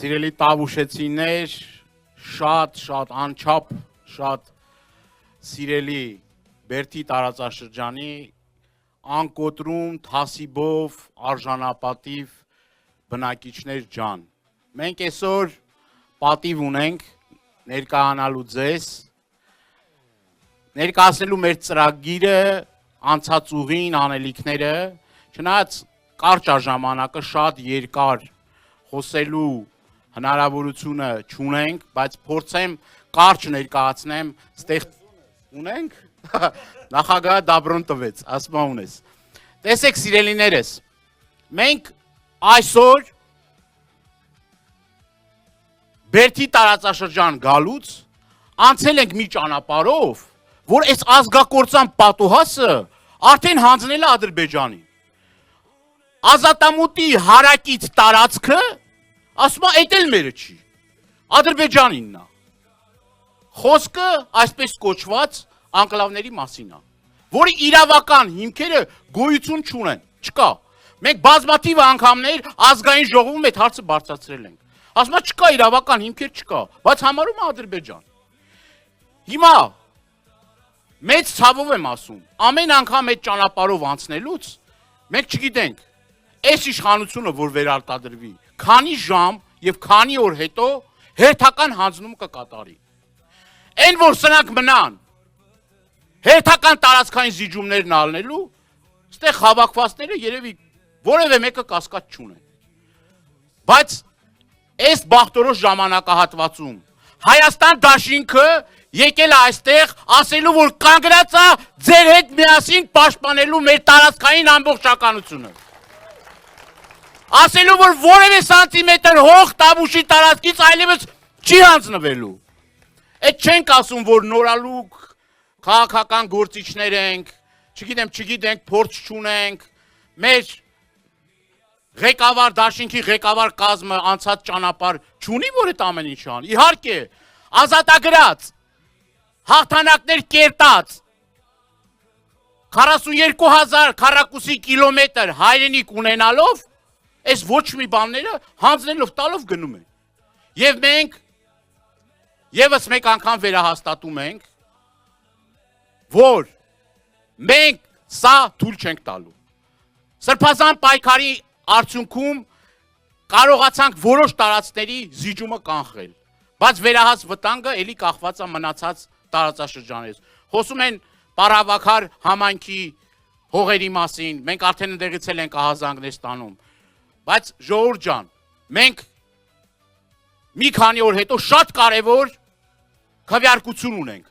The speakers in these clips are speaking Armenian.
Սիրելի տավուշեցիներ, շատ անչափ, շատ սիրելի Բերդի տարածաշրջանի անկոտրում, թասիբով, արժանապատիվ բնակիչներ ջան։ Մենք այսօր պատիվ ունենք ներկայանալու ձեզ, ներկայացնելու մեր ծրագիրը, անցած ուղին, անելիքները, չնայած կարճ ժամանակը շատ երկար խոսելու հնարավորությունը չունենք, բայց փորձեմ կարճ ներկայացնեմ, ստեղ ունենք, նախագահը դաբրոն տվեց, ասма ունես։ Տեսեք սիրելիներս, մենք այսօր Բերդի տարածաշրջան գալուց անցել ենք մի ճանապարհով, որ այս ազգակործան պատուհասը արդեն հանձնել է Ադրբեջանին։ Ազատամուտի հարակից տարածքը, ասում է, էդ էլ մերը չի, Ադրբեջանինն է։ Խոսքը այսպես կոչված անկլավների մասին է, որի իրավական հիմքերը գոյություն չունեն, չկա։ Մենք բազմաթիվ անգամներ ազգային ժողովում այդ հարցը բարձրացրել ենք։ Ասում է, չկա իրավական հիմքեր չկա, բայց համարում է Ադրբեջան։ Հիմա մեծ ցավով եմ ասում, ամեն անգամ այդ ճանապարհով անցնելուց մենք չգիտենք, այս իշխանությունը որ վերարտադրվի, քանի ժամ եւ քանի օր հետո հերթական հանձնում կկատարի։ Այն որ սրանք մնան հերթական տարածքային զիջումներն ալնելու, ստեղ հավաքվածները երևի որևէ մեկը կասկած չունեն։ Բայց այս բախտորոշ ժամանակահատվածում Հայաստան դաշինքը եկել է այստեղ ասելու, որ կանգնած է ձեր հետ միասին պաշտպանելու մեր տարածքային ամբողջականությունը։ Ասելու, որ որևէ սանտիմետր հող Տավուշի տարածքից այլևս չի հանձնվելու։ Այդ չենք ասում, որ նորալուկ քաղաքական գործիչներ ենք, չգիտենք, փորձ չունենք, մեր ղեկավար դաշինքի ղեկավար կազմը անցած ճանապարհ չունի, որ այդ ամեն ինչ անի։ Իհարկե, ազատագրած, հաղթանակներ կերտած, 42,000 քառակուսի կիլոմետր հայրենիք ունենալով, այս ոչ մի բանները հանձնելով տալով գնում են։ Եվ մենք եւս մեկ անգամ վերահաստատում ենք, որ մենք սա թույլ չենք տալու։ Սրբազան պայքարի արդյունքում կարողացանք որոշ տարածքների զիջումը կանխել, բայց վերահաս վտանգը էլի կախված է մնացած տարածաշրջանից։ Խոսում են Պարավաքար համայնքի հողերի մասին, մենք արդեն ընդեղից ենք ահազանգներ ստանում, բայց ժողովուրդ ջան, մենք մի քանի օր հետո շատ կարևոր քվեարկություն ունենք։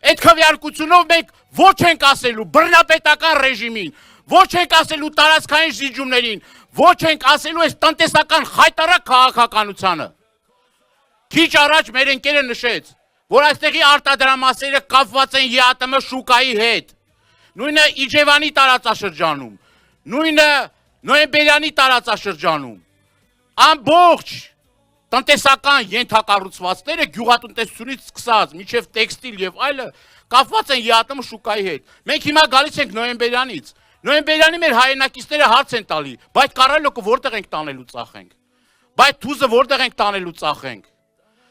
Այդ քվեարկությունով մենք ոչ ենք ասելու բռնապետական ռեժիմին, ոչ ենք ասելու տարածքային զիջումներին, ոչ ենք ասելու այս տնտեսական խայտարակ քաղաքականությանը։ Քիչ առաջ մեր ընկերը նշեց, որ այստեղի արտադրամասերը կապված են ԵԱՏՄ շուկայի հետ, նույնը Իջևանի տարածաշրջանում, նույնը Նոյեմբերյանի տարածաշրջանում, ամբողջ տնտեսական ենթակառուցվածքները գյուղատնտեսությունից սկսած, մինչև տեքստիլ եւ այլը կապված են ԵԱՏՄ շուկայի հետ։ Մենք հիմա գալիս ենք Նոյեմբերյանից։ Նոյեմբերյանի մեր հայրենակիցները հարց են տալի, բայց կարելոկը որտեղ ենք տանելու ծախենք, բայց թուզը որտեղ ենք տանելու ծախենք։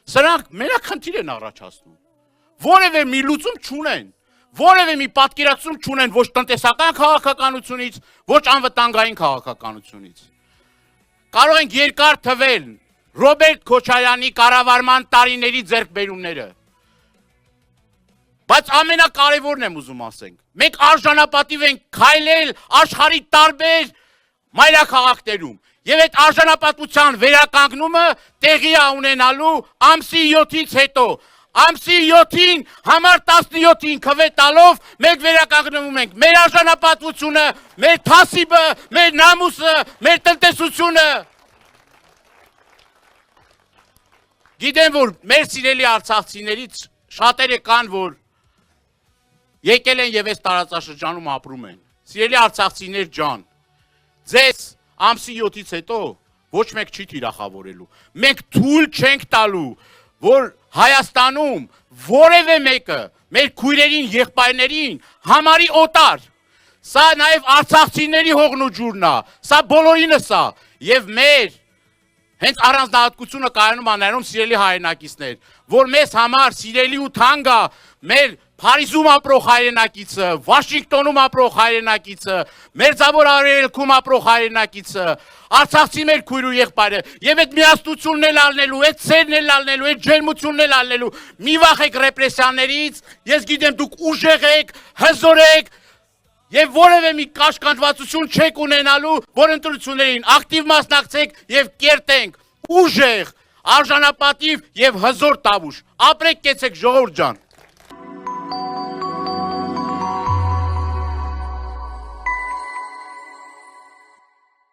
Սրանք մենակ խնդիր են առաջացնում։ Որևէ մի լուծում չունեն, որևէ մի պատկերացում չունեն ոչ տնտեսական քաղաքականությունից, ոչ անվտանգային քաղաքականությունից։ Կարող ենք երկար թվել Ռոբերտ Քոչարյանի կառավարման տարիների ձեռքբերումները։ Բայց ամենակարևորն եմ ուզում ասենք, մենք արժանապատիվ ենք քայլել աշխարհի տարբեր մայրաքաղաքներում, եւ այդ արժանապատվության վերականգնումը տեղի է ունենալու ամսի 7-ից հետո։ Ամսի 7-ին, համար 17-ին քվե տալով մենք վերականգնվում ենք մեր արժանապատվությունը, մեր թասիբը, մեր նամուսը, մեր տնտեսությունը։ Գիտեմ, որ մեր սիրելի արցախցիներից շատերը կան, որ եկել են եւ այս տարածաշրջանում ապրում են։ Սիրելի արցախցիներ ջան, ձեզ ամսի 7-ից հետո ոչ մեկ չի թիրախավորելու։ Մենք թույլ չենք տալու, որ Հայաստանում որևէ մեկը մեր քույրերին, եղբայրներին համարի օտար։ Սա նաեւ արցախցիների հողն ու ջուրն է, սա բոլորինս է եւ մեր Հենց առանձնահատկությունը կայանում աներում սիրելի հայրենակիցներ, որ մեզ համար սիրելի ու թանկ է մեր Փարիզում ապրող հայրենակիցը, Վաշինգտոնում ապրող հայրենակիցը, Մերձավոր Արևելքում ապրող հայրենակիցը, Արցախցի մեր քույր ու եղբայրը, եւ այդ միասնությունն էլ ալնելու, այդ ցերն էլ ալնելու, այդ ջերմությունն էլ ալնելու։ Մի վախեք ռեպրեսիաներից, ես գիտեմ դուք ուժեղ եք, հզոր եք, եւ որևէ մի կաշկանդվածություն չեք ունենալու, որ ընտրություններին ակտիվ մասնակցեք եւ կերտենք ուժեղ, արժանապատիվ եւ հզոր տավուշ։ Ապրեք, կեցեք ժողովուրդ ջան։